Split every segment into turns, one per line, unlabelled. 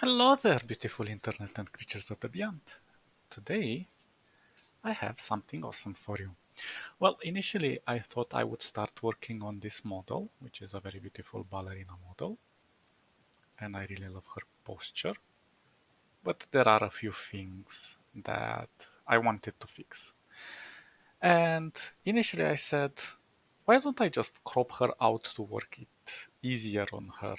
Hello there, beautiful internet and creatures of the beyond. Today, I have something awesome for you. Well, initially, I thought I would start working on this model, which is a very beautiful ballerina model, and I really love her posture. But there are a few things that I wanted to fix. And initially, I said, why don't I just crop her out to work it easier on her?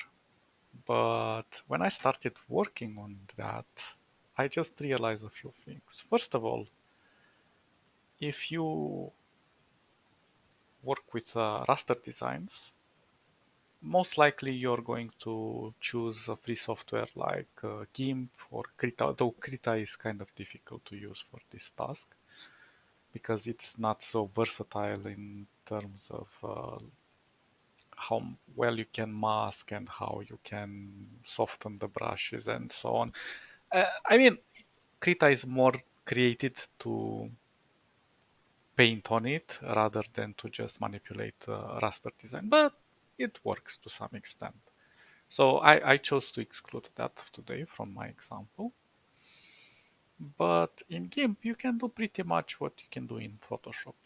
But when I started working on that, I just realized a few things. First of all, if you work with raster designs, most likely you're going to choose a free software like GIMP or Krita, though Krita is kind of difficult to use for this task because it's not so versatile in terms of how well you can mask and how you can soften the brushes and so on. I mean, Krita is more created to paint on it rather than to just manipulate raster design, but it works to some extent. So I chose to exclude that today from my example. But in GIMP, you can do pretty much what you can do in Photoshop.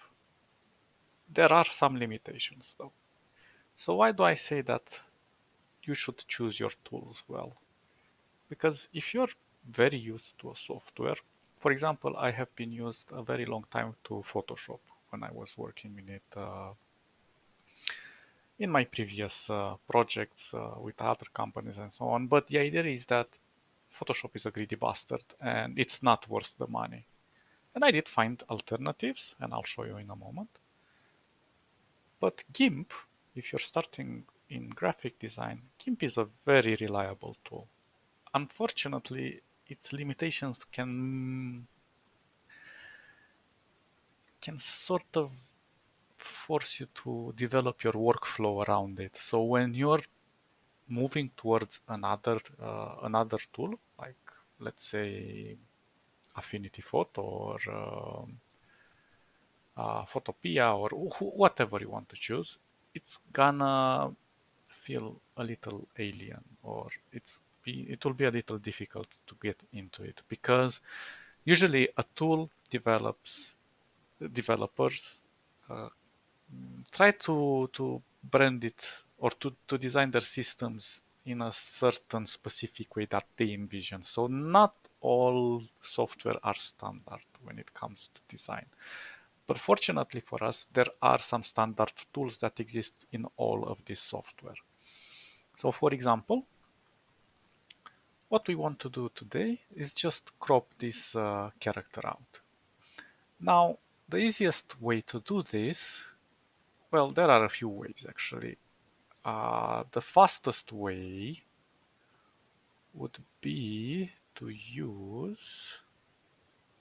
There are some limitations though. So why do I say that you should choose your tools well? Because if you're very used to a software, for example, I have been used a very long time to Photoshop when I was working in it in my previous projects with other companies and so on. But the idea is that Photoshop is a greedy bastard and it's not worth the money. And I did find alternatives, and I'll show you in a moment. But GIMP, if you're starting in graphic design, GIMP is a very reliable tool. Unfortunately, its limitations can sort of force you to develop your workflow around it. So when you're moving towards another tool, like let's say Affinity Photo or Photopea or whatever you want to choose, it's gonna feel a little alien, or it will be a little difficult to get into it because usually a tool developers uh, try to brand it or to design their systems in a certain specific way that they envision. So not all software are standard when it comes to design. But fortunately for us, there are some standard tools that exist in all of this software. So for example, what we want to do today is just crop this character out. Now, the easiest way to do this, well, there are a few ways actually. The fastest way would be to use,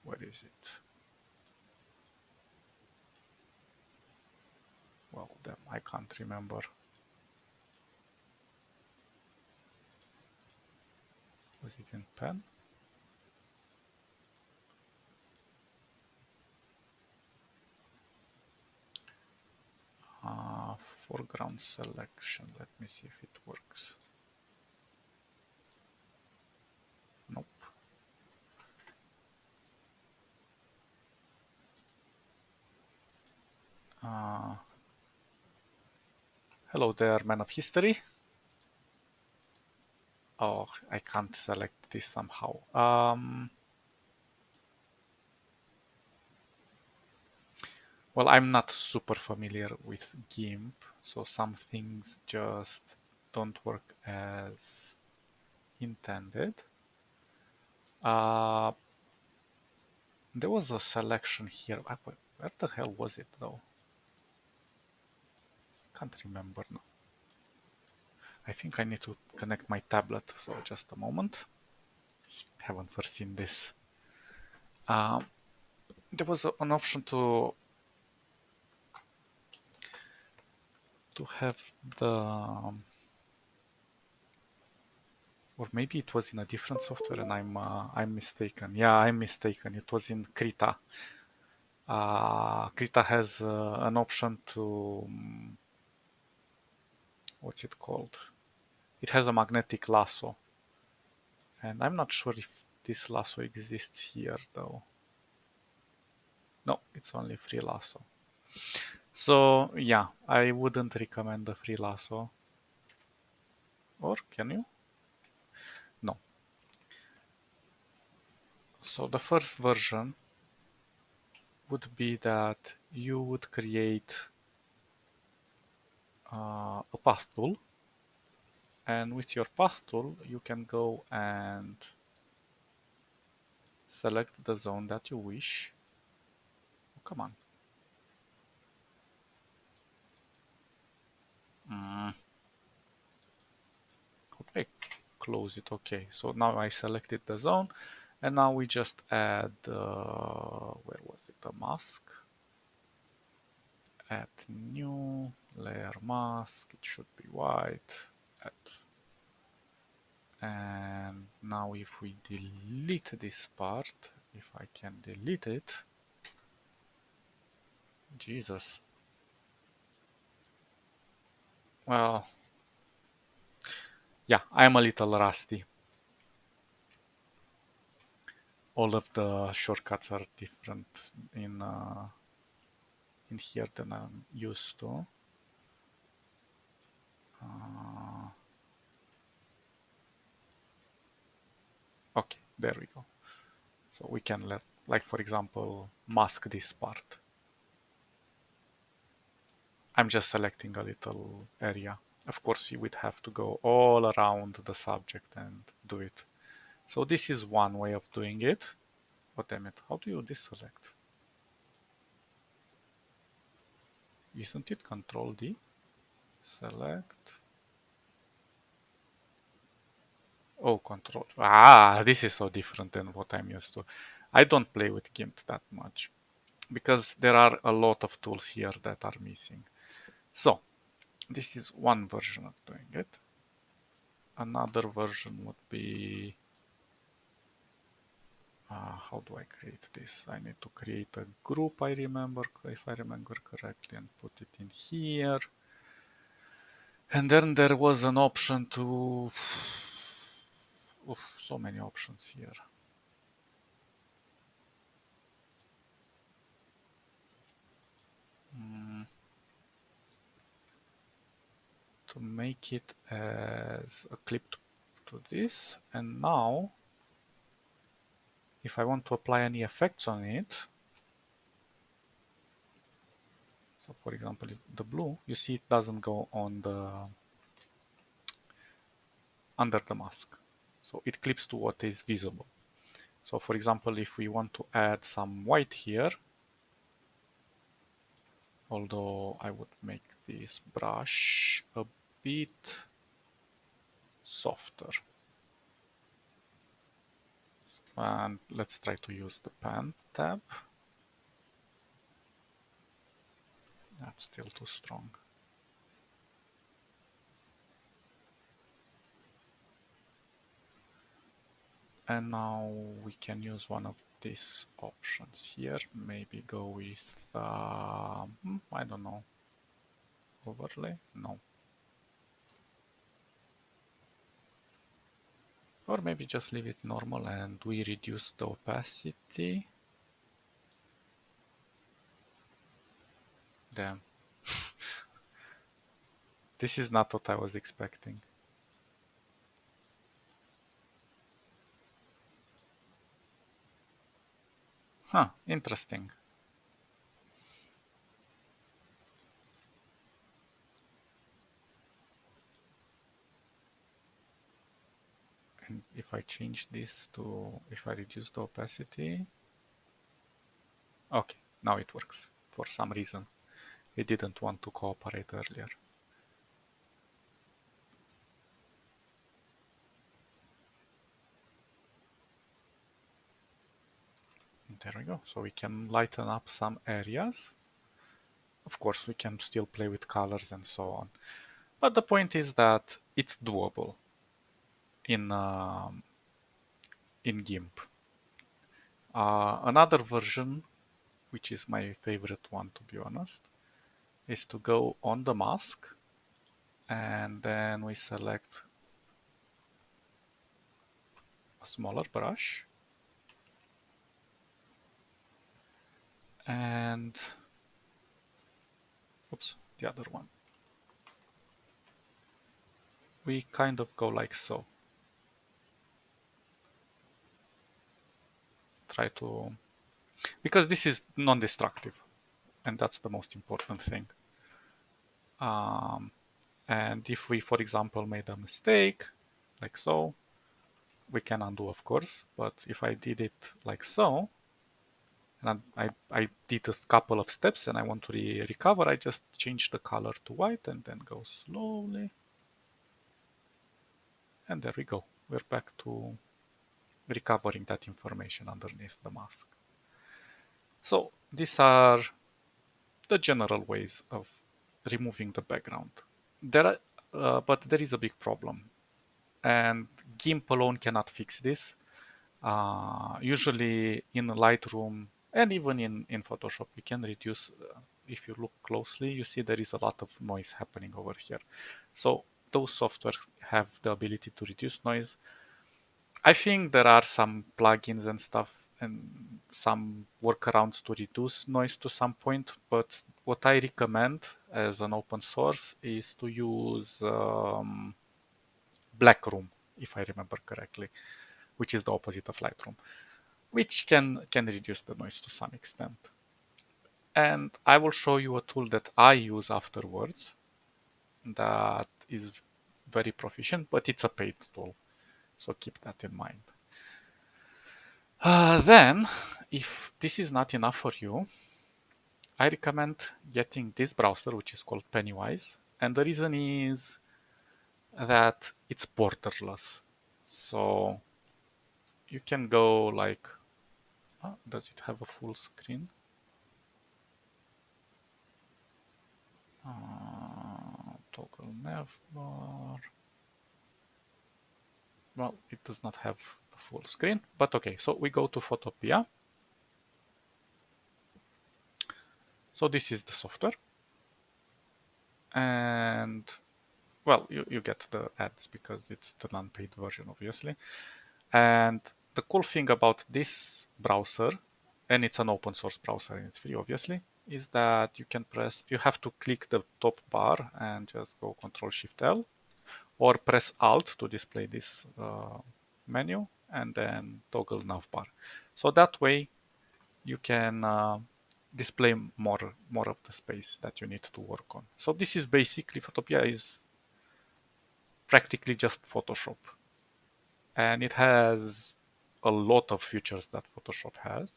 where is it? Well, then I can't remember. Was it in pen? Foreground selection. Let me see if it works. Nope. Uh, Hello there, man of history. Oh, I can't select this somehow. Well, I'm not super familiar with GIMP, so some things just don't work as intended. Uh, there was a selection here. Where the hell was it though? Can't remember now. I think I need to connect my tablet, so just a moment. Haven't foreseen this. Um, there was an option to have the or maybe it was in a different software and I'm mistaken. Yeah, I'm mistaken. It was in Krita. Krita has an option to what's it called? It has a magnetic lasso, And I'm not sure if this lasso exists here though. No, it's only free lasso. So yeah, I wouldn't recommend the free lasso. Or can you? No. So the first version would be that you would create a path tool, and with your path tool you can go and select the zone that you wish. Oh, come on. How do I close it? Okay, so now I selected the zone, and now we just add, where was it, a mask? Add new layer mask, it should be white. Add. And now if we delete this part, if I can delete it, Jesus. Well, yeah, I'm a little rusty. All of the shortcuts are different in here than I'm used to. Okay, there we go. So we can let, like for example, mask this part. I'm just selecting a little area. Of course, you would have to go all around the subject and do it. So this is one way of doing it. Oh, damn it. How do you deselect? Isn't it Control D? Select. Oh, Control. Ah, this is so different than what I'm used to. I don't play with GIMP that much because there are a lot of tools here that are missing. So this is one version of doing it. Another version would be, how do I create this? I need to create a group, I remember, if I remember correctly, and put it in here. And then there was an option to, so many options here. To make it as a clip to this. And now, if I want to apply any effects on it, so for example, the blue, you see it doesn't go on the under the mask. So it clips to what is visible. So for example, if we want to add some white here, although I would make this brush a bit softer. And let's try to use the pen tab. That's still too strong. And now we can use one of these options here. Maybe go with, I don't know, overlay? No. Or maybe just leave it normal and we reduce the opacity. Damn. This is not what I was expecting. Huh, interesting. And if I change this to, if I reduce the opacity, okay, now it works for some reason. It didn't want to cooperate earlier. And there we go. So we can lighten up some areas. Of course, we can still play with colors and so on. But the point is that it's doable in GIMP. Another version, which is my favorite one to be honest, is to go on the mask and then we select a smaller brush and oops, the other one. We kind of go like so. Try to, because this is non-destructive, and that's the most important thing. And if we, for example, made a mistake, like so, we can undo, of course. But if I did it like so, and I did a couple of steps and I want to recover, I just change the color to white and then go slowly. And there we go. We're back to recovering that information underneath the mask. So these are the general ways of removing the background. But there is a big problem, and GIMP alone cannot fix this. Usually in Lightroom and even in Photoshop, you can reduce. If you look closely, you see there is a lot of noise happening over here. So those software have the ability to reduce noise. I think there are some plugins and stuff and some workarounds to reduce noise to some point, but what I recommend as an open source is to use Blackroom, if I remember correctly, which is the opposite of Lightroom, which can reduce the noise to some extent. And I will show you a tool that I use afterwards that is very proficient, but it's a paid tool, so keep that in mind. Then, if this is not enough for you, I recommend getting this browser, which is called Pennywise. And the reason is that it's borderless. So you can go like, does it have a full screen? Toggle navbar. Well, it does not have a full screen, but okay. So we go to Photopea. So this is the software. And well, you get the ads because it's the non-paid version, obviously. And the cool thing about this browser, and it's an open source browser and it's free, obviously, is that you have to click the top bar and just go Control-Shift-L, or press Alt to display this menu, and then toggle navbar. So that way you can display more of the space that you need to work on. So this is basically, Photopea is practically just Photoshop. And it has a lot of features that Photoshop has.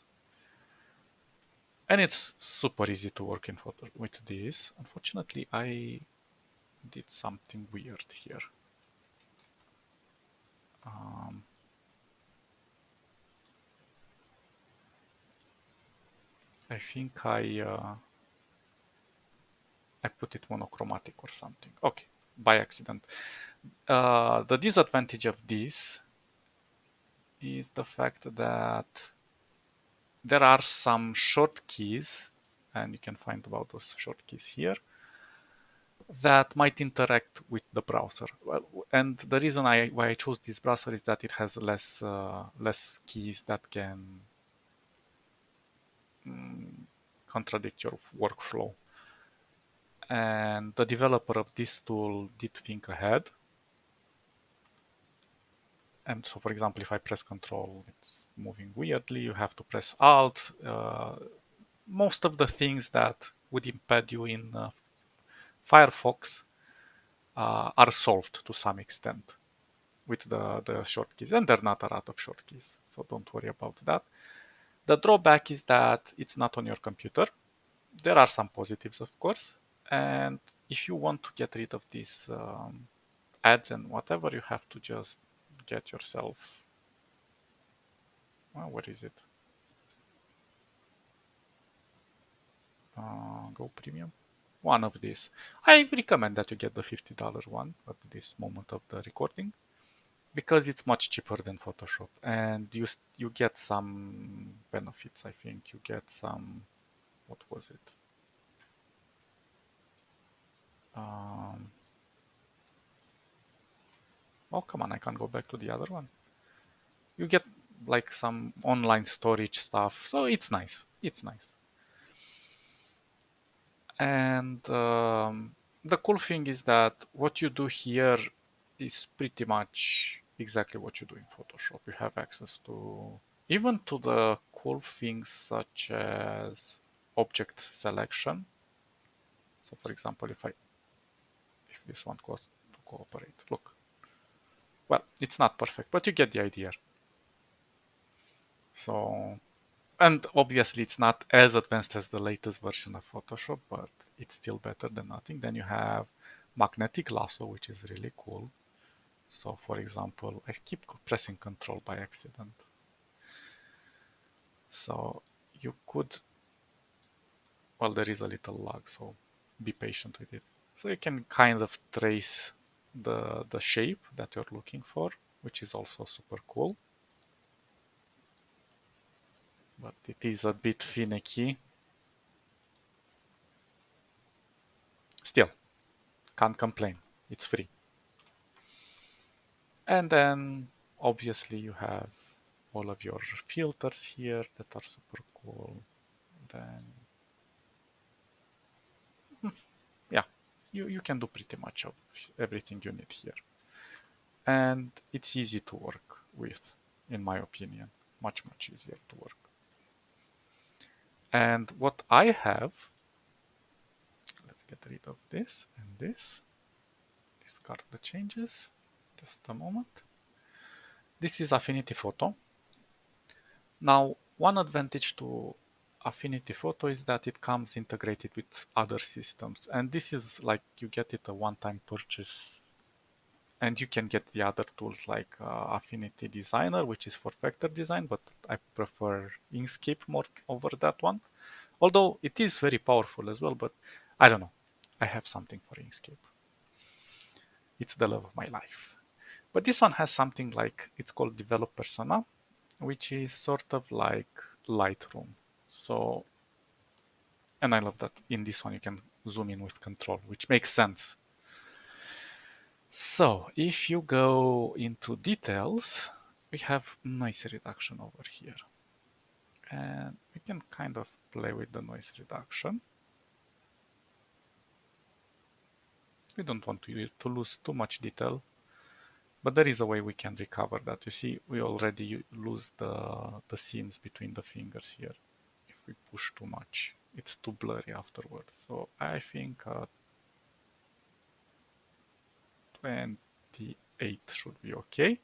And it's super easy to work in photo with this. Unfortunately, I did something weird here. I think I put it monochromatic or something. Okay, by accident. The disadvantage of this is the fact that there are some short keys, and you can find about those short keys here, that might interact with the browser. Well, and the reason why I chose this browser is that it has less keys that can contradict your workflow. And the developer of this tool did think ahead. And so, for example, if I press Control, it's moving weirdly. You have to press Alt. Most of the things that would impede you in Firefox are solved to some extent with the short keys, and they're not a lot of short keys, so don't worry about that. The drawback is that it's not on your computer. There are some positives, of course, and if you want to get rid of these ads and whatever, you have to just get yourself, well, where is it? Go Premium. One of these. I recommend that you get the $50 one at this moment of the recording, because it's much cheaper than Photoshop, and you get some benefits. I think you get some, what was it? Oh, come on, I can't go back to the other one. you get like some online storage stuff. So it's nice. It's nice. And the cool thing is that what you do here is pretty much exactly what you do in Photoshop. You have access to even to the cool things such as object selection. So for example, if this one goes to cooperate, look. Well, it's not perfect, but you get the idea. So, and obviously it's not as advanced as the latest version of Photoshop, but it's still better than nothing. Then you have magnetic lasso, which is really cool. So for example, I keep pressing Control by accident. So you could, well, there is a little lag, so be patient with it. So you can kind of trace the shape that you're looking for, which is also super cool. But it is a bit finicky. Still, can't complain. It's free. And then obviously you have all of your filters here that are super cool. Then yeah, you can do pretty much of everything you need here. And it's easy to work with, in my opinion. Much, much easier to work. And what I have, let's get rid of this and this. Discard the changes. Just a moment. This is Affinity Photo. Now, one advantage to Affinity Photo is that it comes integrated with other systems. And this is like you get it a one-time purchase. And you can get the other tools like Affinity Designer, which is for vector design, but I prefer Inkscape more over that one. Although it is very powerful as well, but I don't know. I have something for Inkscape. It's the love of my life. But this one has something like, it's called Develop Persona, which is sort of like Lightroom. So, and I love that in this one you can zoom in with control, which makes sense. So if you go into details, we have noise reduction over here. And we can kind of play with the noise reduction. We don't want to lose too much detail, but there is a way we can recover that. You see, we already lose the seams between the fingers here. If we push too much, it's too blurry afterwards. So I think 28 should be okay.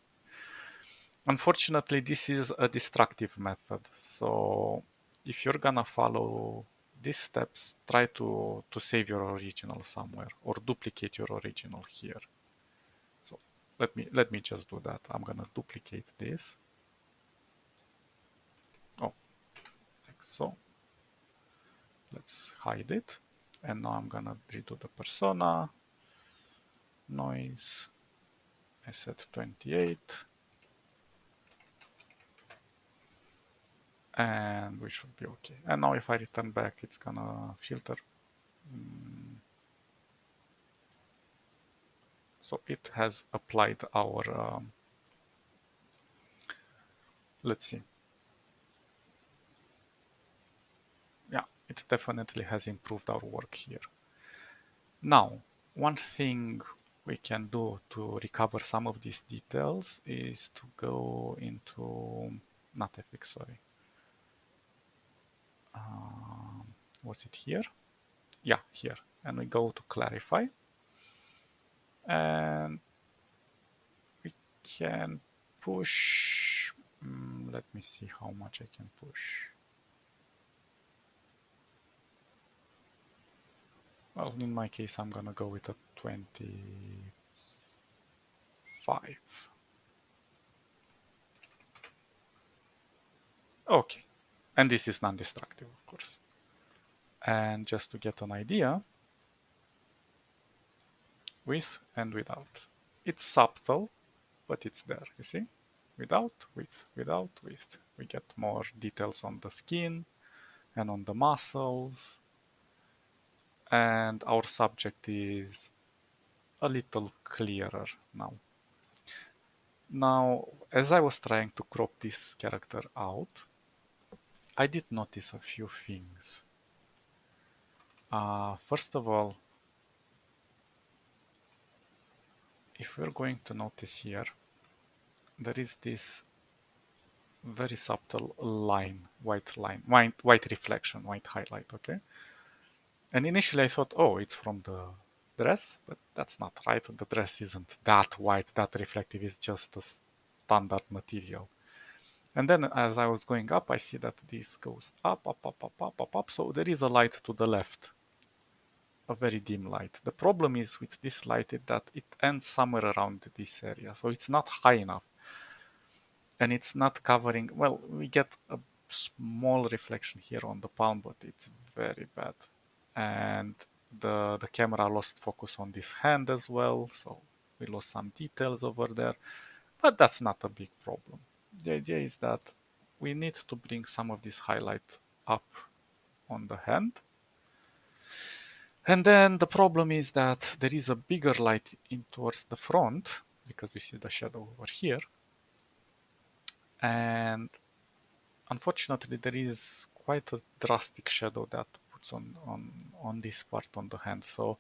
Unfortunately, this is a destructive method. So if you're gonna follow these steps, try to save your original somewhere or duplicate your original here. So let me just do that. I'm gonna duplicate this. Oh, like so. Let's hide it. And now I'm gonna redo the persona. Noise. I set 28. And we should be okay. And now if I return back, it's gonna filter. So it has applied our, let's see. Yeah, it definitely has improved our work here. Now, one thing we can do to recover some of these details is to go into, not FX, sorry. What's it here? Yeah, here. And we go to clarify. And we can push, let me see how much I can push. Well, in my case, I'm gonna go with a 25. Okay, and this is non-destructive, of course. And just to get an idea, with and without. It's subtle, but it's there, you see? Without, without. We get more details on the skin and on the muscles. And our subject is a little clearer now. Now, as I was trying to crop this character out, I did notice a few things. First of all, if we're going to notice here, there is this very subtle line, white reflection, white highlight, okay? And initially I thought, oh, it's from the dress, but that's not right. The dress isn't that white, that reflective, it's just a standard material. And then as I was going up, I see that this goes up, up, up, up, up, up, up. So there is a light to the left, a very dim light. The problem is with this light is that it ends somewhere around this area. So it's not high enough. And it's not covering, well, we get a small reflection here on the palm, but it's very bad. And the camera lost focus on this hand as well, so we lost some details over there, but that's not a big problem. The idea is that we need to bring some of this highlight up on the hand. And then the problem is that there is a bigger light in towards the front, because we see the shadow over here. And unfortunately, there is quite a drastic shadow that puts on this part on the hand. So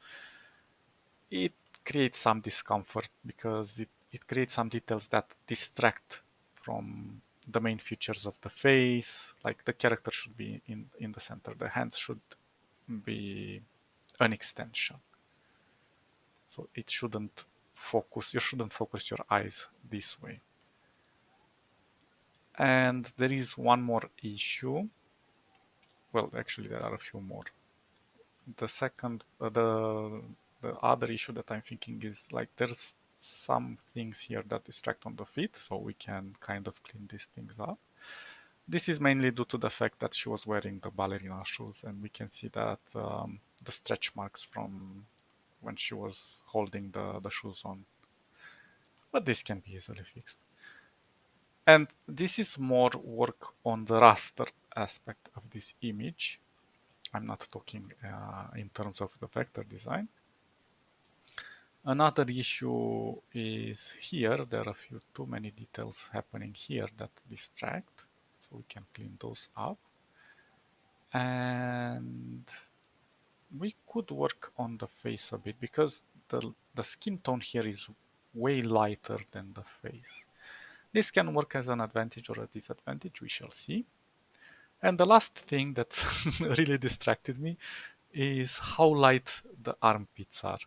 it creates some discomfort because it creates some details that distract from the main features of the face. Like the character should be in the center. The hands should be an extension. So it shouldn't focus, you shouldn't focus your eyes this way. And there is one more issue. Well, actually there are a few more. The second, the other issue that I'm thinking is like there's some things here that distract on the feet, so we can kind of clean these things up. This is mainly due to the fact that she was wearing the ballerina shoes, and we can see that the stretch marks from when she was holding the shoes on. But this can be easily fixed. And this is more work on the raster aspect of this image. I'm not talking in terms of the vector design. Another issue is here. There are a few too many details happening here that distract. So we can clean those up. And we could work on the face a bit because the skin tone here is way lighter than the face. This can work as an advantage or a disadvantage, we shall see. And the last thing that really distracted me is how light the armpits are.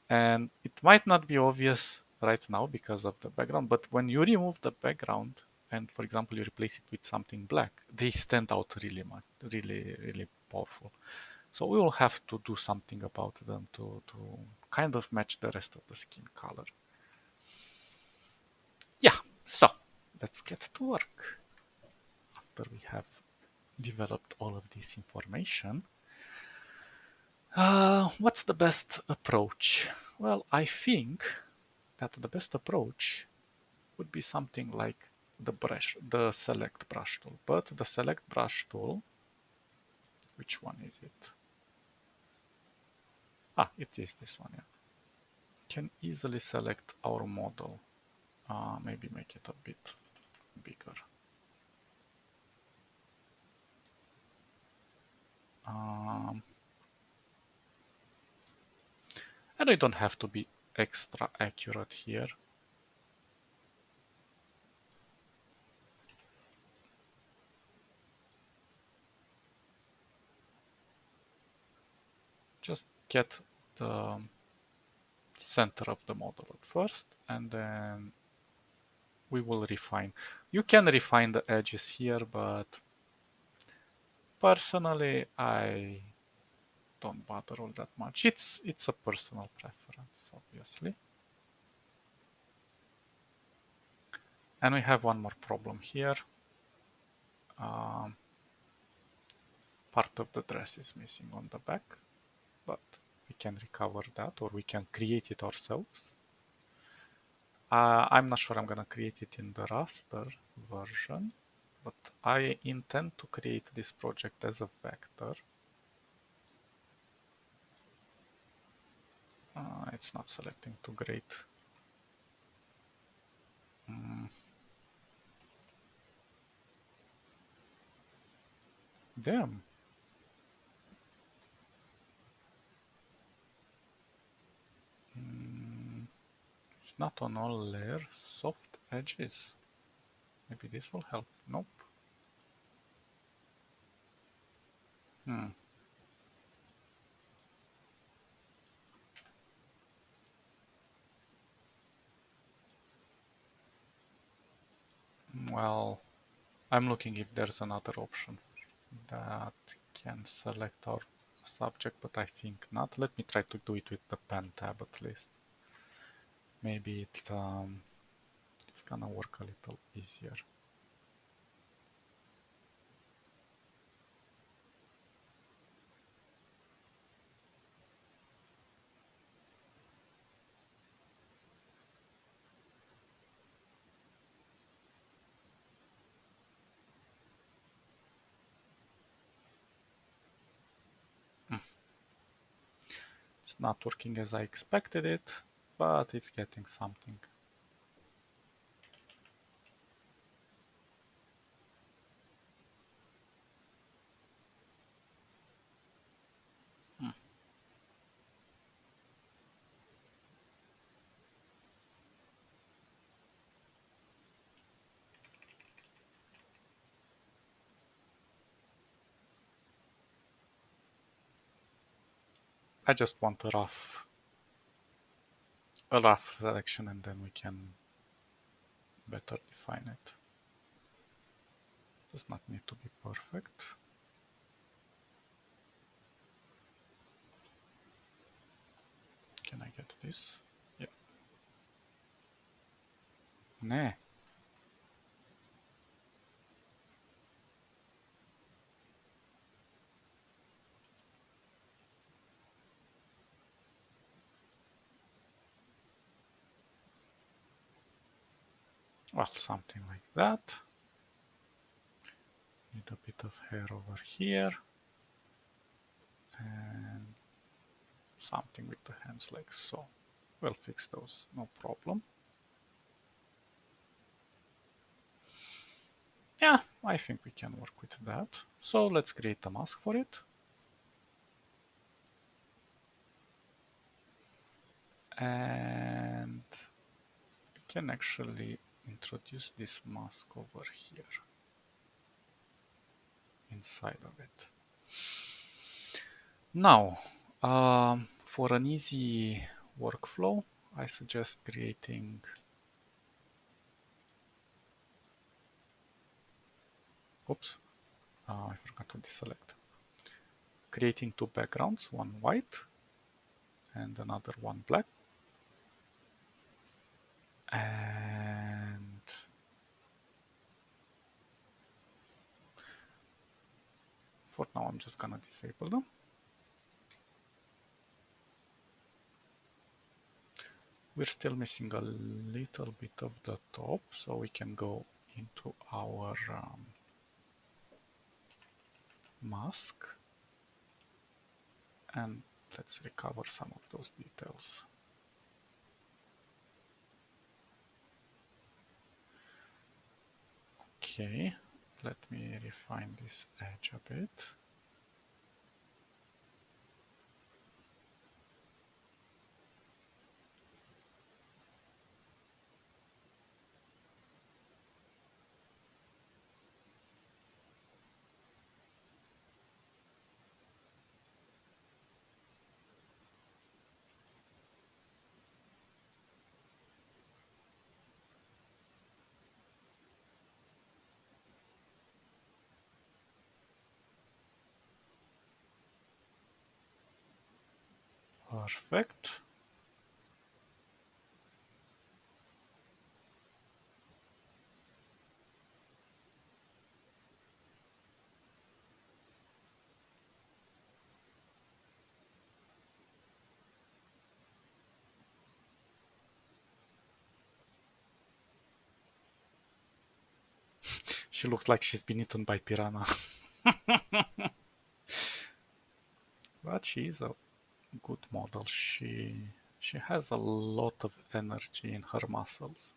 And it might not be obvious right now because of the background, but when you remove the background and, for example, you replace it with something black, they stand out really much, really, really powerful. So we will have to do something about them to kind of match the rest of the skin color. Yeah, so let's get to work. After we have developed all of this information, what's the best approach? Well, I think that the best approach would be something like the select brush tool. But the select brush tool, which one is it? It is this one, yeah. Can easily select our model. Maybe make it a bit bigger. And I don't have to be extra accurate here. Just get the center of the model at first, and then we will refine. You can refine the edges here, but personally, I don't bother all that much. It's a personal preference, obviously. And we have one more problem here. Part of the dress is missing on the back, but we can recover that, or we can create it ourselves. I'm not sure I'm gonna create it in the raster version, but I intend to create this project as a vector. It's not selecting too great. Mm. Damn. Mm. It's not on all layers. Soft edges. Maybe this will help. Nope. Hmm. Well, I'm looking if there's another option that can select our subject, but I think not. Let me try to do it with the pen tab at least. Maybe it's gonna work a little easier. It's not working as I expected it, but it's getting something. I just want a rough selection, and then we can better define it. Does not need to be perfect. Can I get this? Yeah. Nah. Well, something like that. Need a bit of hair over here. And something with the hands like so. We'll fix those, no problem. Yeah, I think we can work with that. So let's create a mask for it. And we can actually introduce this mask over here inside of it. Now, for an easy workflow, I suggest creating oops, I forgot to deselect. Creating two backgrounds, one white and another one black. And for now, I'm just gonna disable them. We're still missing a little bit of the top, so we can go into our mask and let's recover some of those details. Okay, let me refine this edge a bit. Perfect. She looks like she's been eaten by piranha. But she is a good model. She has a lot of energy in her muscles.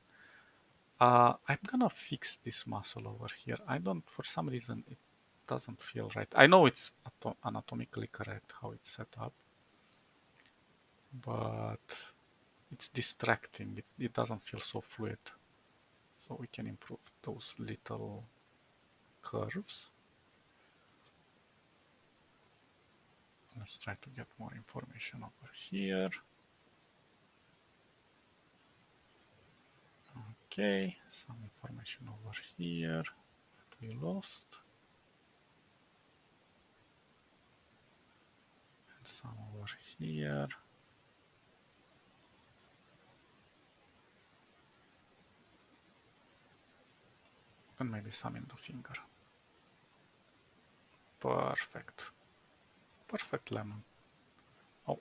I'm gonna fix this muscle over here. I don't, for some reason, it doesn't feel right. I know it's anatomically correct how it's set up, but it's distracting. It doesn't feel so fluid. So we can improve those little curves. Let's try to get more information over here. Okay, some information over here that we lost. And some over here. And maybe some in the finger. Perfect. Perfect lemon. Oh,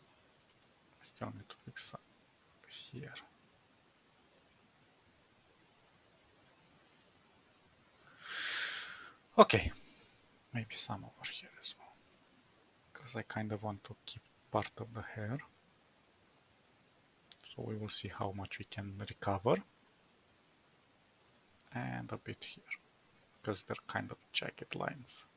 I still need to fix some here. Okay, maybe some over here as well. Because I kind of want to keep part of the hair. So we will see how much we can recover. And a bit here. Because they're kind of jagged lines.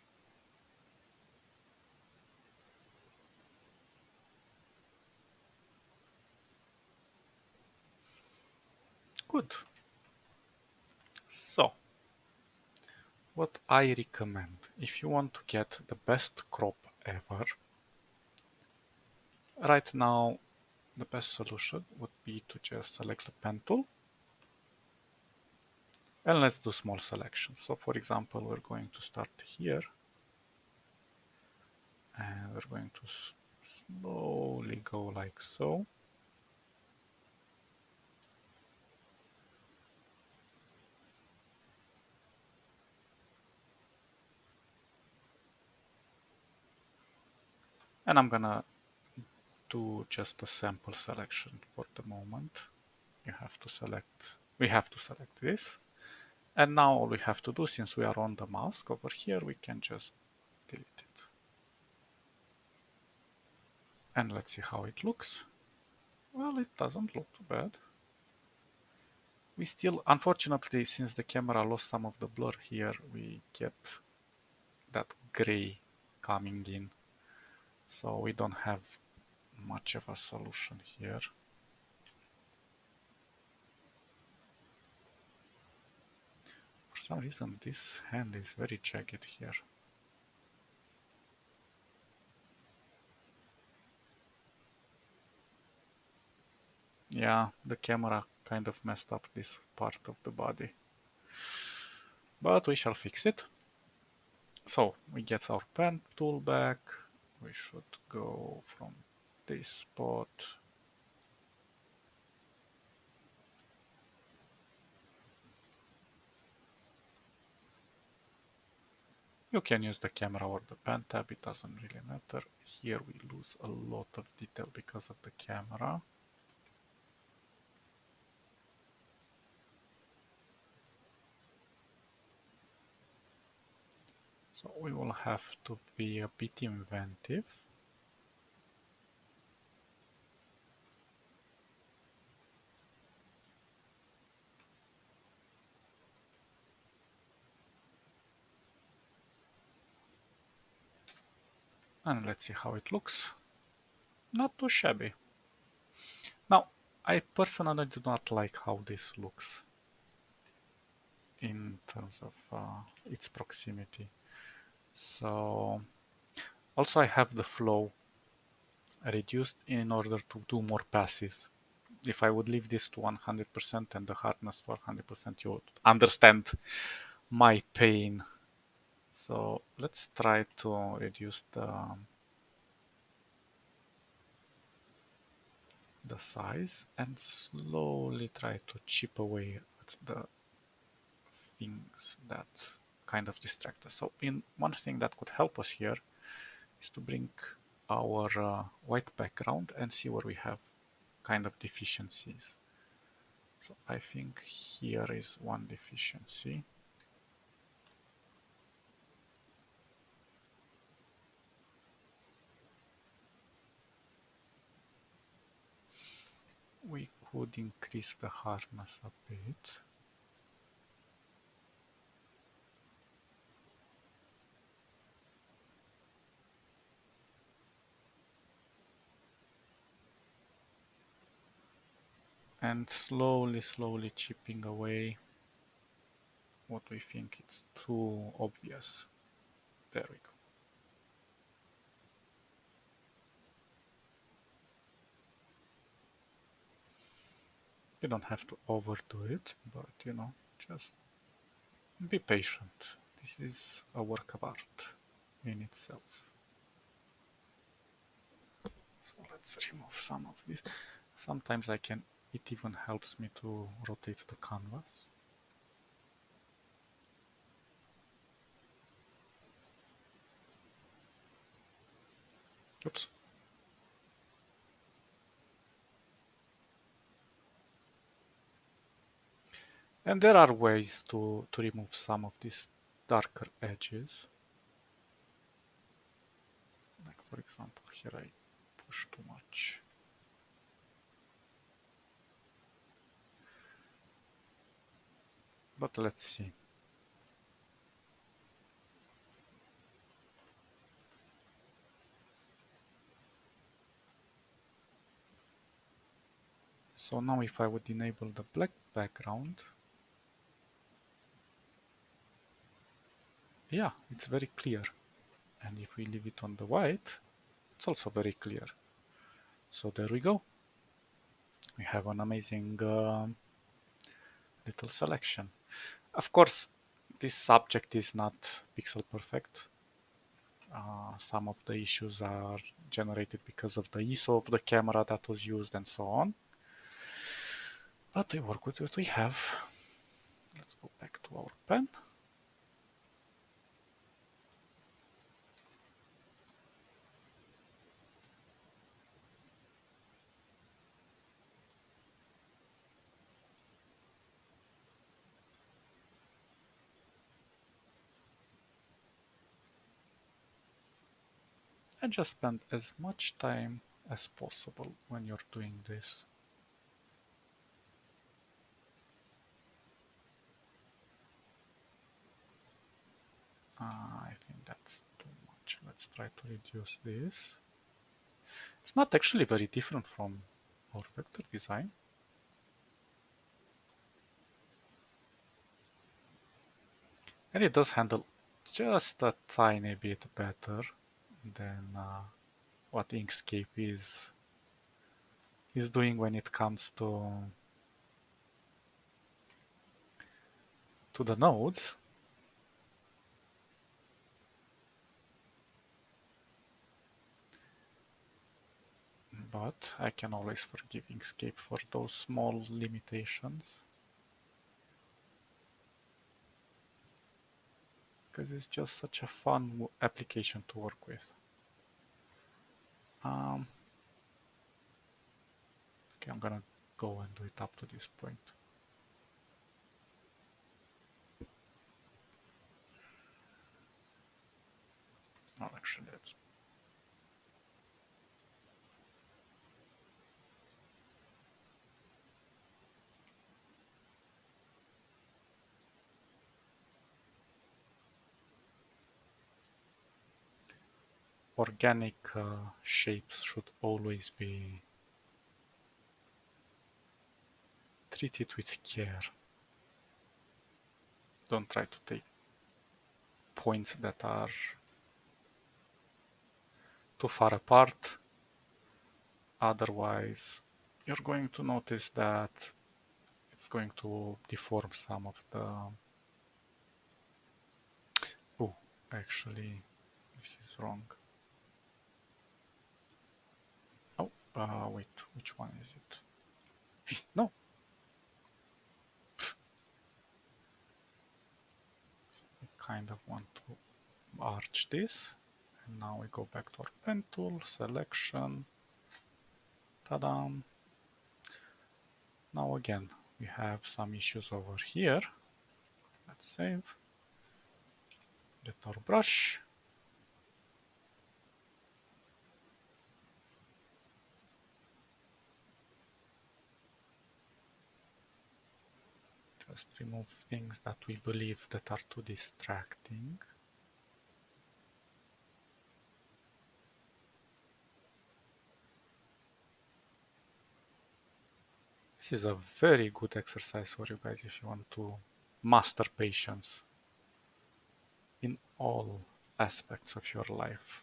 Good. So, what I recommend, if you want to get the best crop ever, right now the best solution would be to just select the pen tool and let's do small selections. So for example, we're going to start here and we're going to slowly go like so. And I'm gonna do just a sample selection for the moment. We have to select this. And now all we have to do, since we are on the mask over here, we can just delete it. And let's see how it looks. Well, it doesn't look too bad. We still, unfortunately, since the camera lost some of the blur here, we get that gray coming in. So we don't have much of a solution here. For some reason, this hand is very jagged here. Yeah, the camera kind of messed up this part of the body. But we shall fix it. So we get our pen tool back. We should go from this spot. You can use the camera or the pen tab, it doesn't really matter. Here we lose a lot of detail because of the camera. So we will have to be a bit inventive. And let's see how it looks. Not too shabby. Now, I personally do not like how this looks in terms of its proximity. So, also I have the flow reduced in order to do more passes. If I would leave this to 100% and the hardness to 100%, you would understand my pain. So let's try to reduce the size and slowly try to chip away at the things that kind of distract us. So one thing that could help us here is to bring our white background and see where we have kind of deficiencies. So I think here is one deficiency. We could increase the hardness a bit. and slowly chipping away what we think it's too obvious. There we go. You don't have to overdo it, but you know, just be patient. This is a work of art in itself. So let's remove some of this. Sometimes it even helps me to rotate the canvas. Oops. And there are ways to remove some of these darker edges. Like for example, here I push too much. But let's see. So now if I would enable the black background, yeah, it's very clear. And if we leave it on the white, it's also very clear. So there we go. We have an amazing little selection. Of course, this subject is not pixel perfect. Some of the issues are generated because of the ISO of the camera that was used and so on. But we work with what we have. Let's go back to our pen. And just spend as much time as possible when you're doing this. I think that's too much. Let's try to reduce this. It's not actually very different from our vector design. And it does handle just a tiny bit better than what Inkscape is doing when it comes to the nodes. But I can always forgive Inkscape for those small limitations, because it's just such a fun application to work with. Okay, I'm gonna go and do it up to this point. Well, actually, let's organic shapes should always be treated with care. Don't try to take points that are too far apart. Otherwise, you're going to notice that it's going to deform some of the... Oh, actually, this is wrong. Oh, wait, which one is it? Hey, no! I kind of want to arch this. And now we go back to our pen tool, selection. Ta-da! Now again, we have some issues over here. Let's save. Get our brush. Just remove things that we believe that are too distracting. This is a very good exercise for you guys if you want to master patience in all aspects of your life.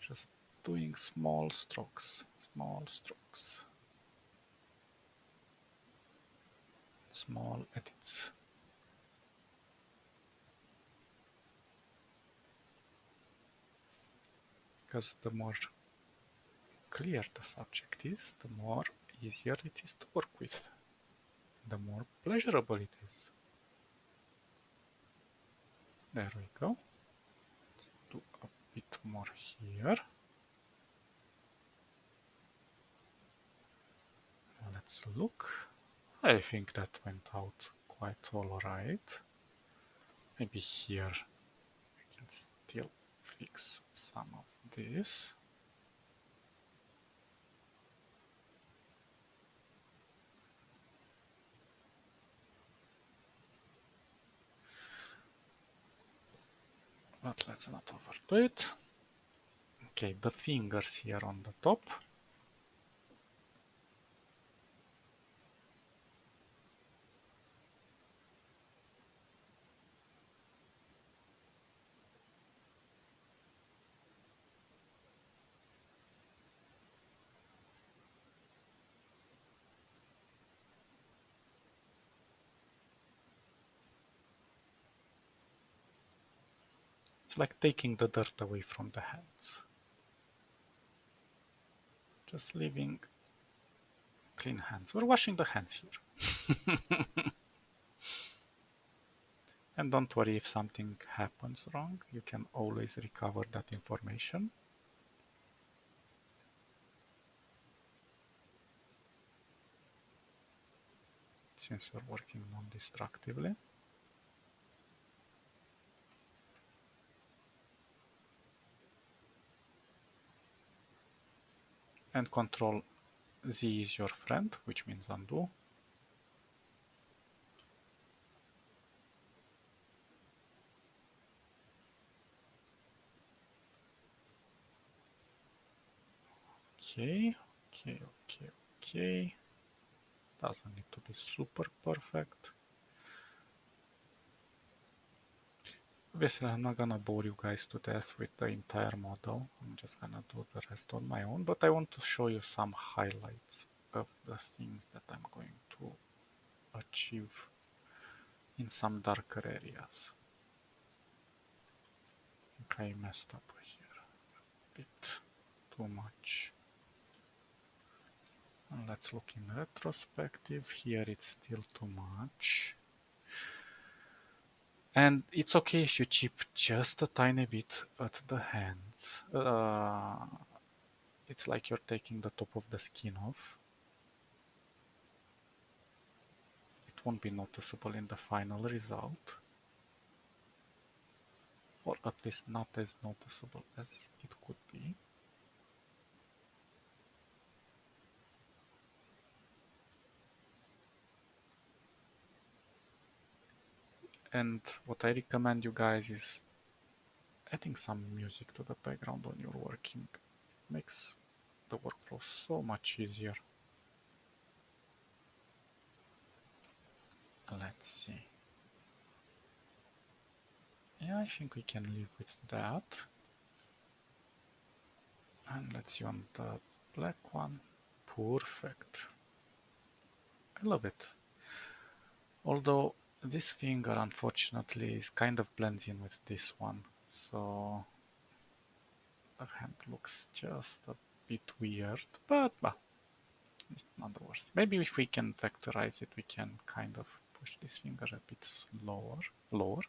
Just doing small strokes, small edits. Because the more clear the subject is, the more easier it is to work with, the more pleasurable it is. There we go. Let's do a bit more here. Let's look. I think that went out quite alright. Maybe here I can still fix some of this. But let's not overdo it. Okay, the fingers here on the top. It's like taking the dirt away from the hands. Just leaving clean hands. We're washing the hands here. And don't worry if something happens wrong, you can always recover that information. Since we're working non-destructively. And Control Z is your friend, which means undo. Okay. Doesn't need to be super perfect. Obviously, I'm not gonna bore you guys to death with the entire model. I'm just gonna do the rest on my own, but I want to show you some highlights of the things that I'm going to achieve in some darker areas. I think I messed up here a bit too much. And let's look in retrospective. Here it's still too much. And it's okay if you chip just a tiny bit at the hands. It's like you're taking the top of the skin off. It won't be noticeable in the final result. Or at least not as noticeable as it could be. And what I recommend you guys is adding some music to the background when you're working. Makes the workflow so much easier. Let's see. Yeah, I think we can live with that. And let's see on the black one. Perfect. I love it. Although this finger unfortunately is kind of blends in with this one. So the hand looks just a bit weird, but well, it's not the worst. Maybe if we can vectorize it, we can kind of push this finger a bit lower.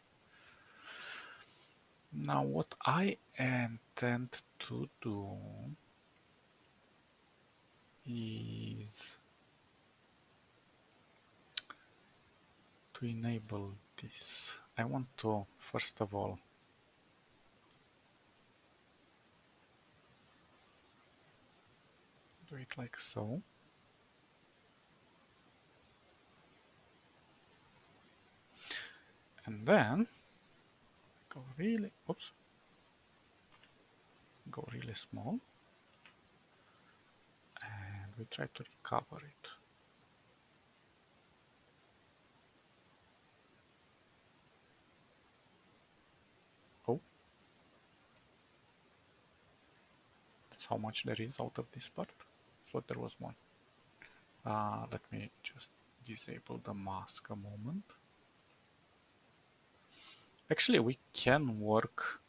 Now what I intend to do is to enable this. I want to, first of all, do it like so. And then go really small. And we try to recover it. Oh, that's how much there is out of this part. So there was one. Let me just disable the mask a moment. Actually, we can work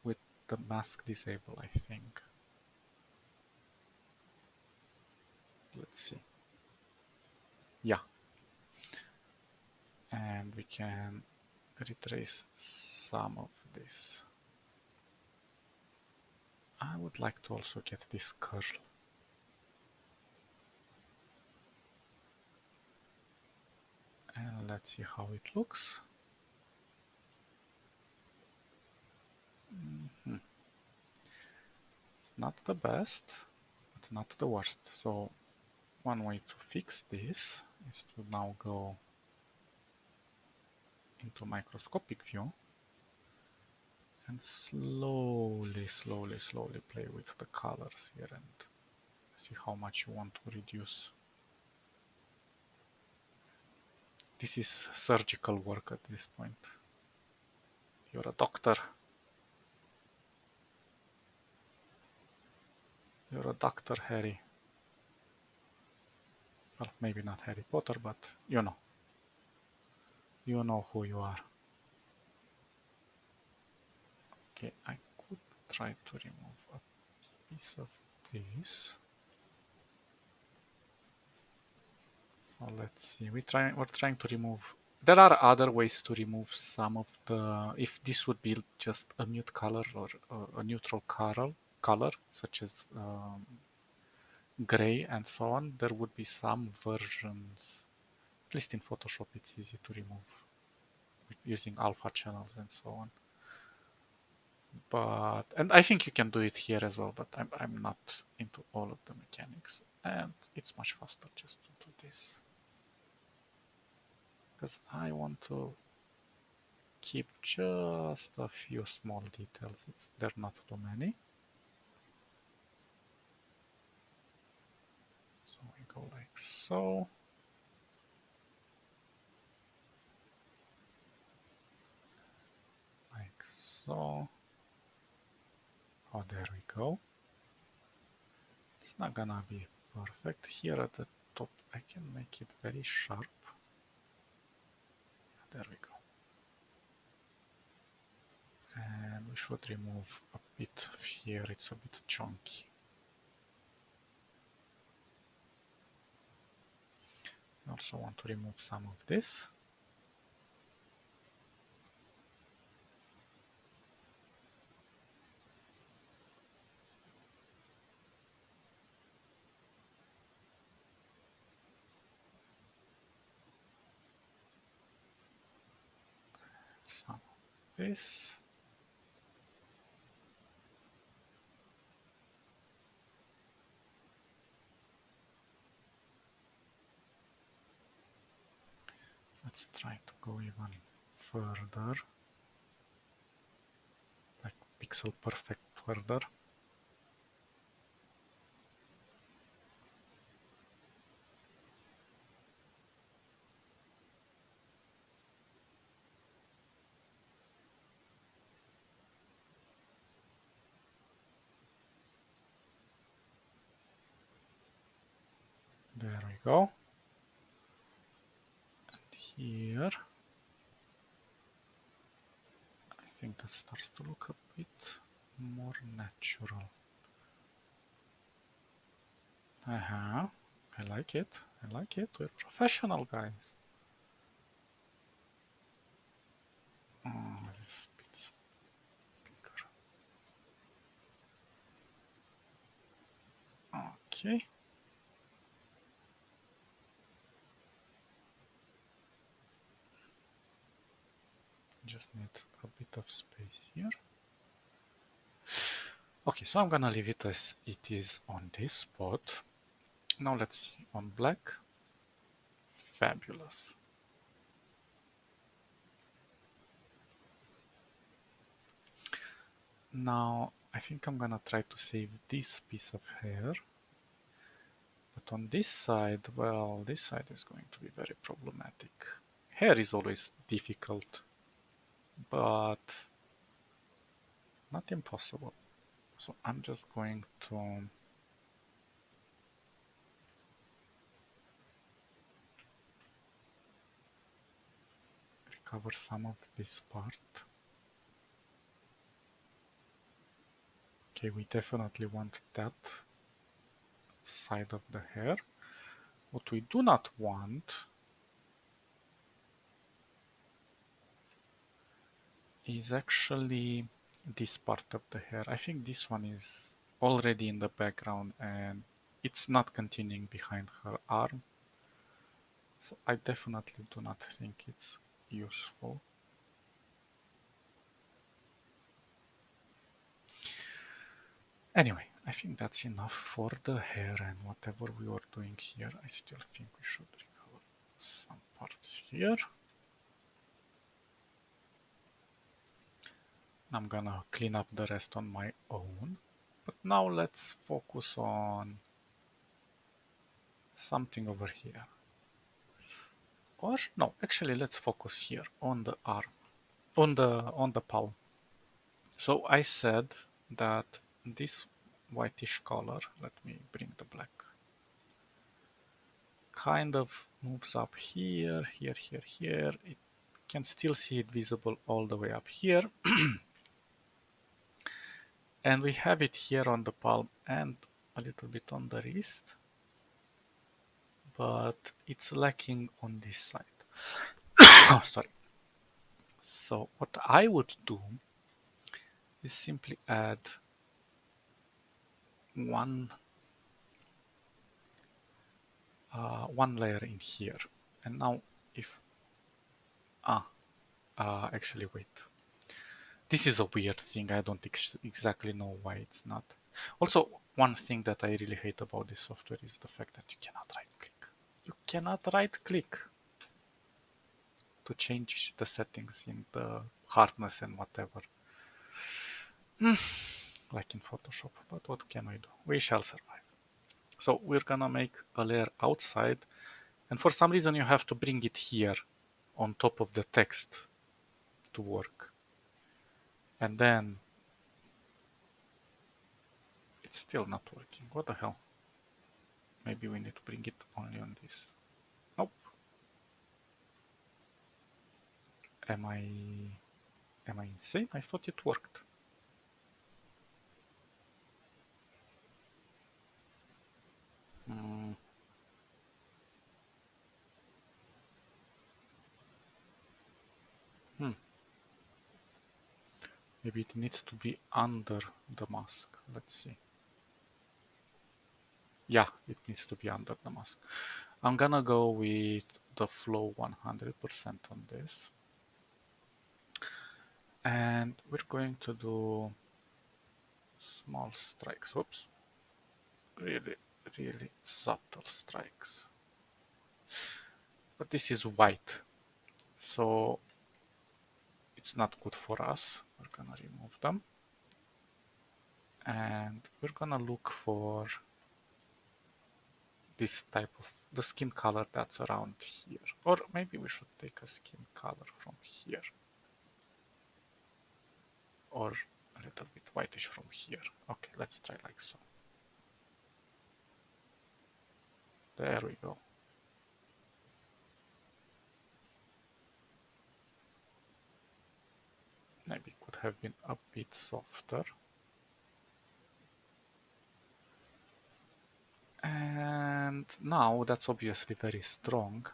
with the mask disabled, I think. Let's see. Yeah. And we can retrace some of this. I would like to also get this curl. And let's see how it looks. It's not the best, but not the worst. So one way to fix this is to now go into microscopic view and slowly play with the colors here and see how much you want to reduce. This is surgical work at this point. You're a doctor. You're a doctor, Harry. Well, maybe not Harry Potter, but you know. You know who you are. Okay, I could try to remove a piece of this. So let's see. We're trying to remove. There are other ways to remove some of the. If this would be just a mute color or a neutral color, such as gray and so on, there would be some versions. At least in Photoshop, it's easy to remove using alpha channels and so on. And I think you can do it here as well, but I'm not into all of the mechanics, and it's much faster just to do this because I want to keep just a few small details. They're not too many. So we go like so. Like so. Oh, there we go. It's not gonna be perfect. Here at the top, I can make it very sharp. There we go. And we should remove a bit here. It's a bit chunky. I also want to remove some of this. Some of this. Let's try to go even further, like pixel perfect further. There we go. And here, I think that starts to look a bit more natural. I like it. I like it. We're professional, guys. Oh, this bit's bigger. Okay. Just need a bit of space here. Okay, so I'm gonna leave it as it is on this spot. Now let's see on black. Fabulous. Now I think I'm gonna try to save this piece of hair But on this side, well, this side is going to be very problematic. Hair is always difficult, but not impossible. So I'm just going to recover some of this part. Okay, we definitely want that side of the hair. What we do not want is actually this part of the hair. I think this one is already in the background and it's not continuing behind her arm. So I definitely do not think it's useful. Anyway, I think that's enough for the hair and whatever we were doing here. I still think we should recover some parts here. I'm gonna clean up the rest on my own. But now let's focus on something over here. Or no, actually let's focus here on the arm, on the palm. So I said that this whitish color, let me bring the black, kind of moves up here, here, here, here. It can still see it visible all the way up here. And we have it here on the palm and a little bit on the wrist, but it's lacking on this side. Oh, sorry. So what I would do is simply add one one layer in here. And now if actually wait, this is a weird thing. I don't exactly know why it's not. Also, one thing that I really hate about this software is the fact that you cannot right click. You cannot right click to change the settings in the hardness and whatever. Like in Photoshop, but what can we do? We shall survive. So we're gonna make a layer outside, and for some reason you have to bring it here on top of the text to work. And then it's still not working. What the hell? Maybe we need to bring it only on this. Nope. Am I insane? I thought it worked. Hmm. Maybe it needs to be under the mask. Let's see. Yeah, it needs to be under the mask. I'm gonna go with the flow 100% on this. And we're going to do small strikes. Whoops. Really, really subtle strikes. But this is white, so it's not good for us. We're gonna remove them. And we're gonna look for this type of the skin color that's around here. Or maybe we should take a skin color from here. Or a little bit whitish from here. Okay, let's try like so. There we go. Maybe it could have been a bit softer. And now that's obviously very strong,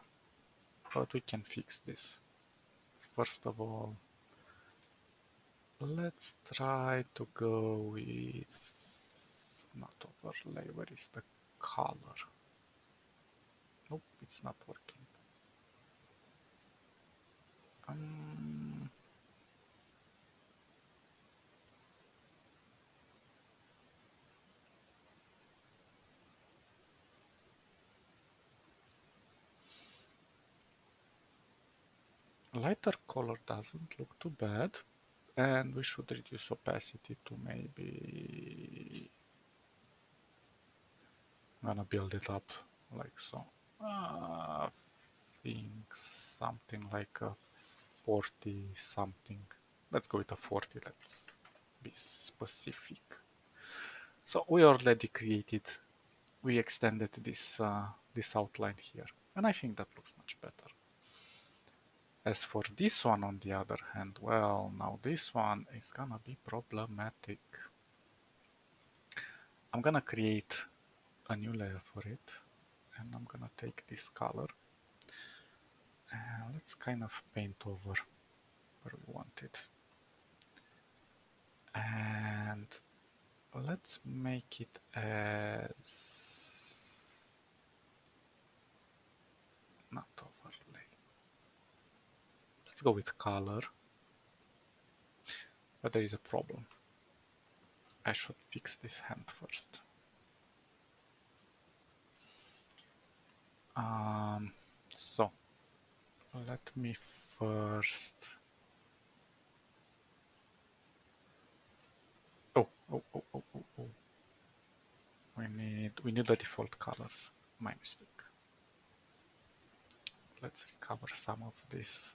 but we can fix this. First of all, let's try to go with not overlay. Where is the color? Nope, it's not working. Lighter color doesn't look too bad, and we should reduce opacity to maybe gonna build it up like so. I think something like a 40 something. Let's go with a 40. Let's be specific. So we already created, we extended this outline here, and I think that looks much better. As for this one, on the other hand, well, now this one is gonna be problematic. I'm gonna create a new layer for it, and I'm gonna take this color and let's kind of paint over where we want it. And let's make it as not overlay. Let's go with color, but there is a problem. I should fix this hand first. So let me first. Oh. We need the default colors. My mistake. Let's recover some of this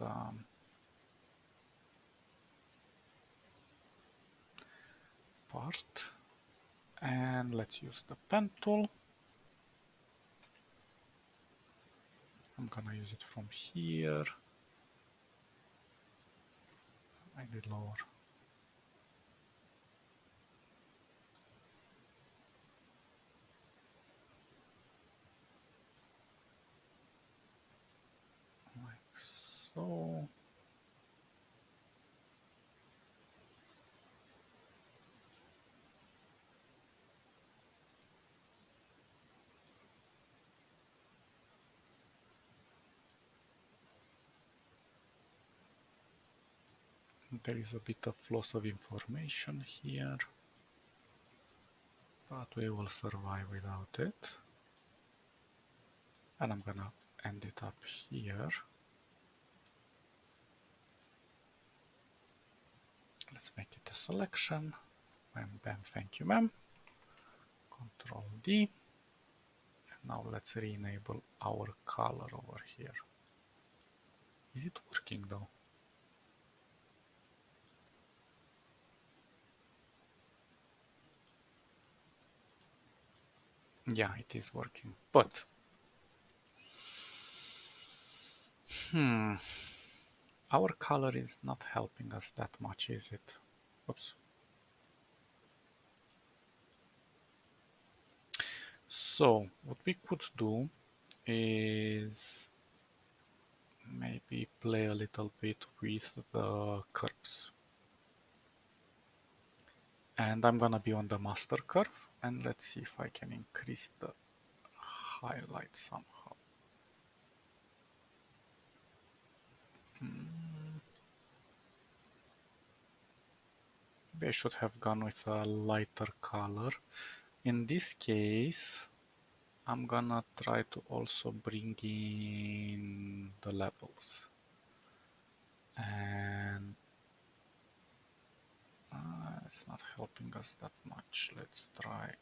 part, and let's use the pen tool. I'm gonna use it from here. Maybe lower. Like so. There is a bit of loss of information here, but we will survive without it. And I'm gonna end it up here. Let's make it a selection. Bam, bam, thank you, ma'am. Control D. And now let's re-enable our color over here. Is it working though? Yeah, it is working, but our color is not helping us that much, is it? Oops. So what we could do is maybe play a little bit with the curves. And I'm gonna be on the master curve, and let's see if I can increase the highlight somehow. Maybe I should have gone with a lighter color. In this case, I'm gonna try to also bring in the levels. And it's not helping us that much. Let's try.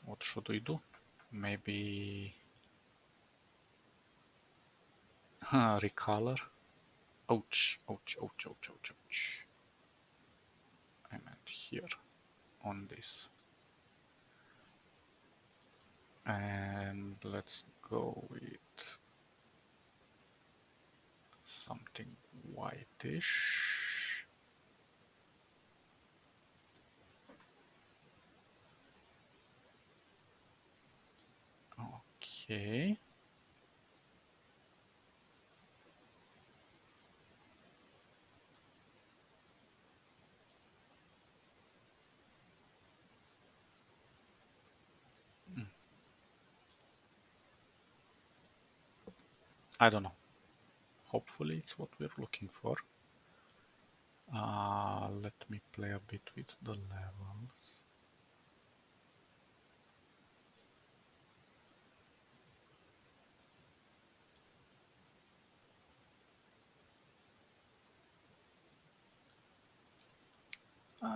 What should we do? Maybe recolor. Ouch, ouch, ouch, ouch, ouch, ouch. I meant here on this. And let's go with something whitish. Okay. I don't know. Hopefully it's what we're looking for. Let me play a bit with the levels.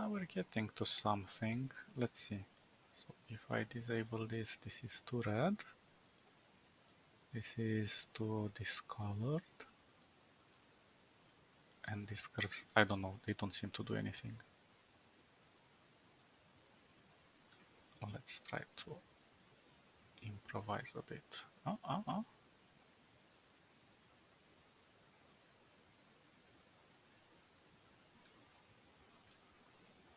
we're getting to something. Let's see. So if I disable this, this is too red. This is too discolored. And these curves, I don't know, they don't seem to do anything. Well, let's try to improvise a bit.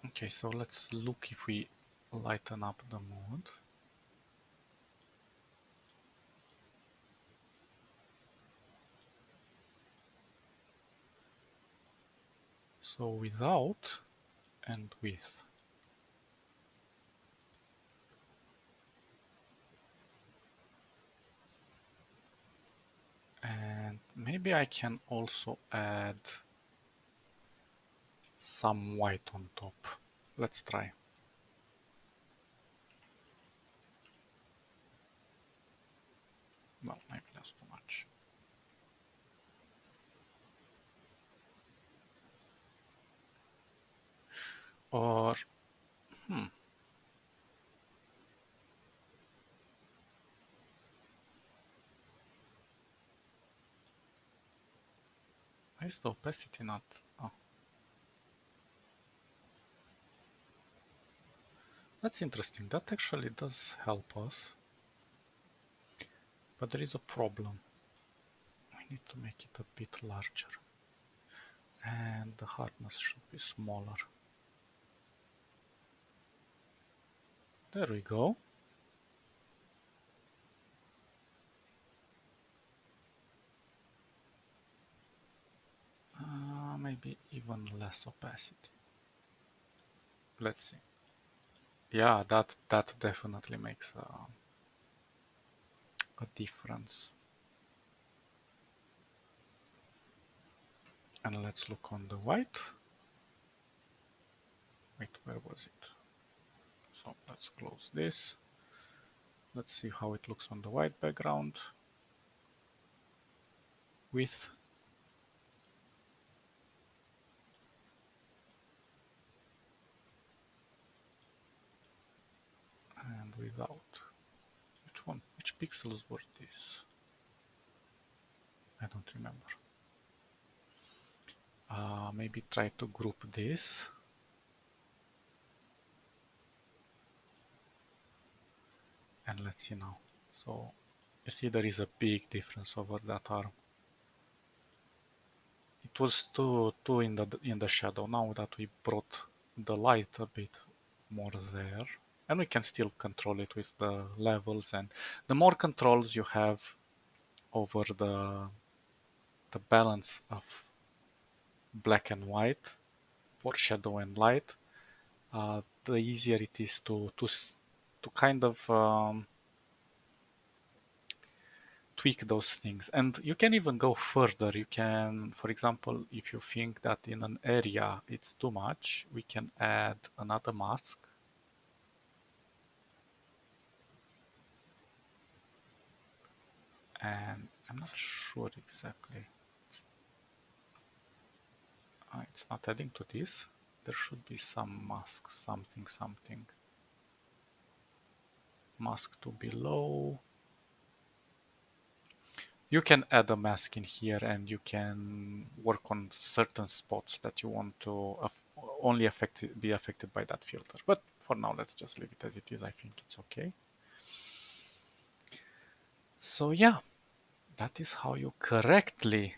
Okay, so let's look if we lighten up the mode. So without and with. And maybe I can also add some white on top. Let's try. Well, maybe that's too much. Or, why is the opacity not? Oh, that's interesting. That actually does help us. But there is a problem. We need to make it a bit larger. And the hardness should be smaller. There we go. Maybe even less opacity. Let's see. Yeah, that definitely makes a difference. And let's look on the white. Wait, where was it? So let's close this. Let's see how it looks on the white background. With. And without. Which one? Which pixels were these? I don't remember. Maybe try to group this. And let's see now. So you see there is a big difference over that arm. It was too in the shadow. Now that we brought the light a bit more there, and we can still control it with the levels, and the more controls you have over the balance of black and white or shadow and light, the easier it is to kind of tweak those things. And you can even go further. You can, for example, if you think that in an area it's too much, we can add another mask. And I'm not sure exactly. It's not adding to this. There should be some mask, something. Mask to below. You can add a mask in here and you can work on certain spots that you want to only be affected by that filter. But for now, let's just leave it as it is. I think it's okay. So yeah, that is how you correctly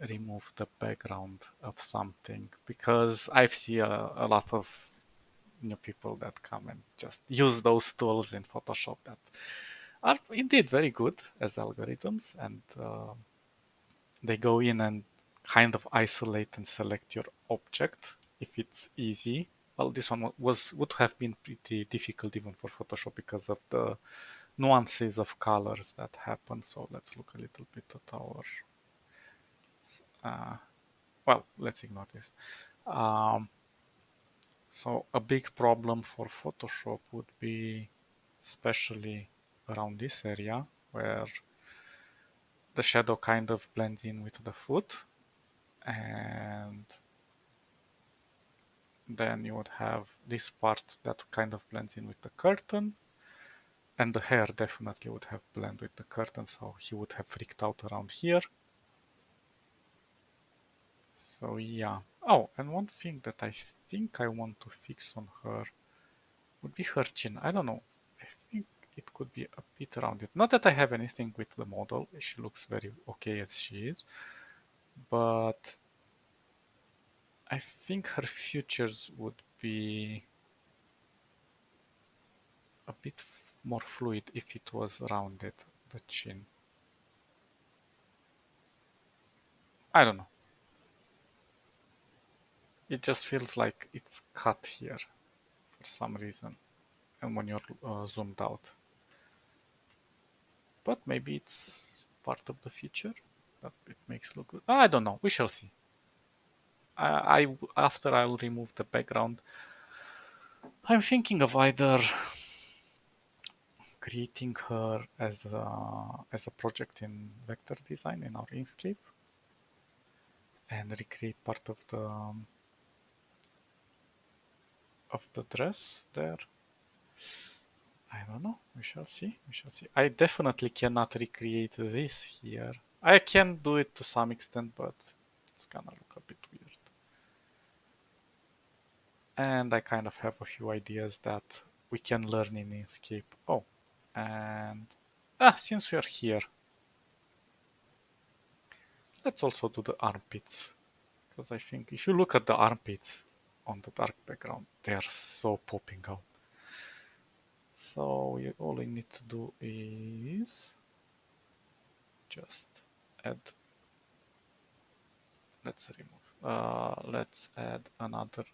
remove the background of something, because I've seen a lot of new people that come and just use those tools in Photoshop that are indeed very good as algorithms, and they go in and kind of isolate and select your object if it's easy. Well, this one would have been pretty difficult even for Photoshop because of the nuances of colors that happen. So let's look a little bit at our well, let's ignore this. So a big problem for Photoshop would be especially around this area where the shadow kind of blends in with the foot, and Then you would have this part that kind of blends in with the curtain. And the hair definitely would have blended with the curtain, so he would have freaked out around here. So yeah. Oh, and one thing that I think I want to fix on her would be her chin. I don't know. I think it could be a bit rounded. Not that I have anything with the model. She looks very okay as she is. But I think her features would be a bit more fluid if it was rounded, the chin. I don't know. It just feels like it's cut here for some reason, and when you're zoomed out. But maybe it's part of the feature that it makes look good. I don't know. We shall see. After I will remove the background, I'm thinking of either creating her as a project in vector design in our Inkscape and recreate part of the dress there. I don't know. We shall see. We shall see. I definitely cannot recreate this here. I can do it to some extent, but it's gonna look a bit weird. And I kind of have a few ideas that we can learn in Inkscape. Oh, and since we are here, let's also do the armpits. Because I think if you look at the armpits on the dark background, they are so popping out. So all we need to do is just add, let's add another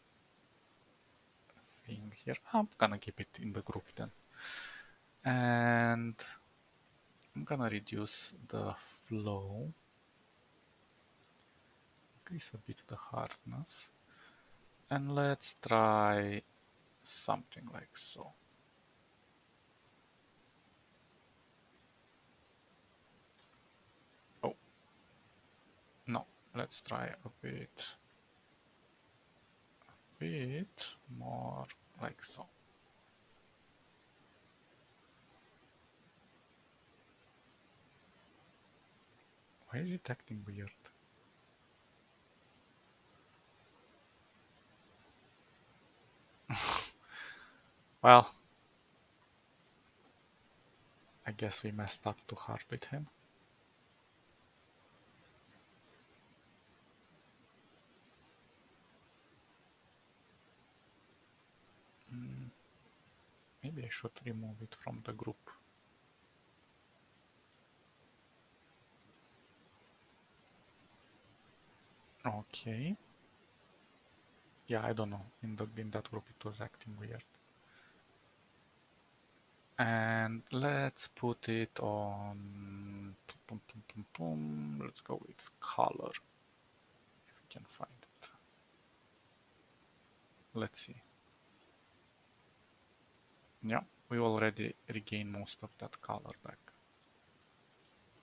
thing here. I'm gonna keep it in the group then. And I'm gonna reduce the flow, increase a bit the hardness, and let's try something like so. Oh, no, let's try a bit more like so. Why is it acting weird? Well, I guess we messed up too hard with him. Maybe I should remove it from the group. Okay. Yeah, I don't know. In that group it was acting weird. And let's put it on. Let's go with color if we can find it. Let's see. Yeah, we already regained most of that color back.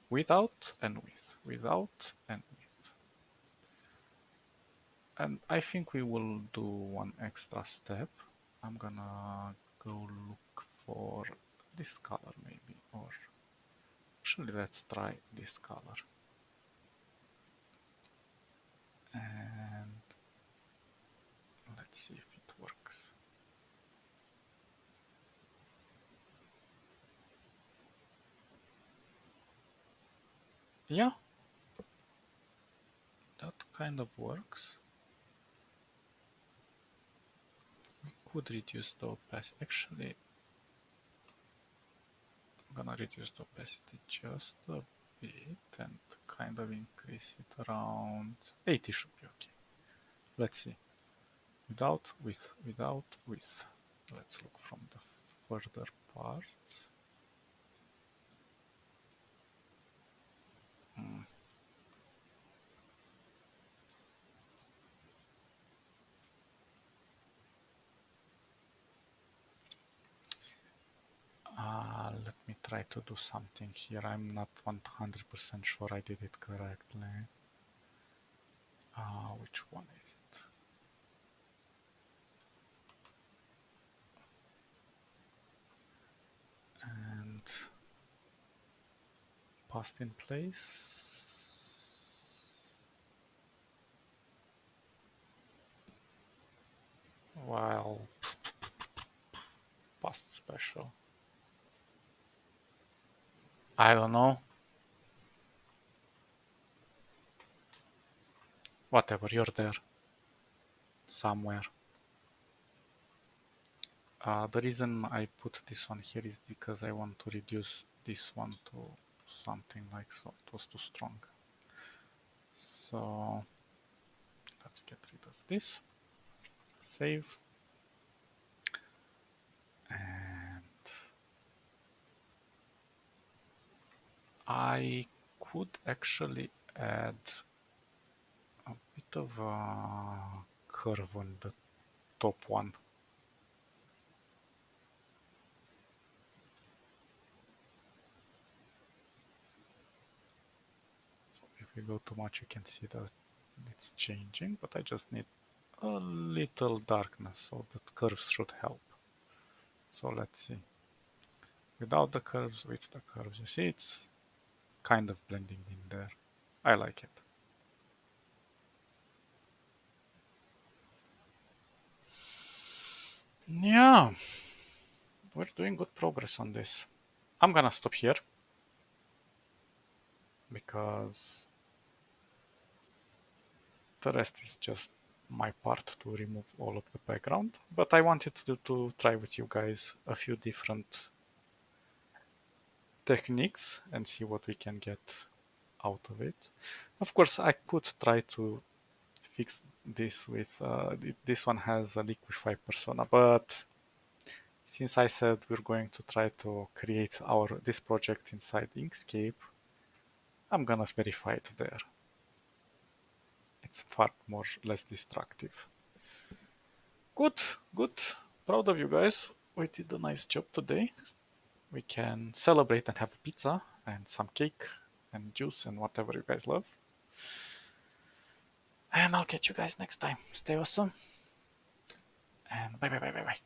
Without and with, without and with. And I think we will do one extra step. I'm gonna go look for this color maybe, or actually let's try this color. And let's see if it works. Yeah, that kind of works. We could reduce the opacity. Actually, I'm gonna reduce the opacity just a bit and kind of increase it around 80 should be okay. Let's see. Without, with, without, with. Let's look from the further parts. Let me try to do something here. I'm not 100% sure I did it correctly. Which one is it? and past in place. While past special. I don't know. Whatever, you're there. Somewhere. The reason I put this one here is because I want to reduce this one to something like so. It was too strong. So let's get rid of this. Save. And I could actually add a bit of a curve on the top one. So if we go too much, you can see that it's changing, but I just need a little darkness, so that curves should help. So let's see. Without the curves, with the curves, you see it's kind of blending in there. I like it. Yeah, we're doing good progress on this. I'm gonna stop here because the rest is just my part to remove all of the background. But I wanted to try with you guys a few different techniques and see what we can get out of it. Of course, I could try to fix this with this one has a liquify persona, but since I said we're going to try to create this project inside Inkscape, I'm gonna verify it there. It's far more less destructive. Good, good. Proud of you guys. We did a nice job today. We can celebrate and have pizza and some cake and juice and whatever you guys love. And I'll catch you guys next time. Stay awesome. And bye bye bye bye bye.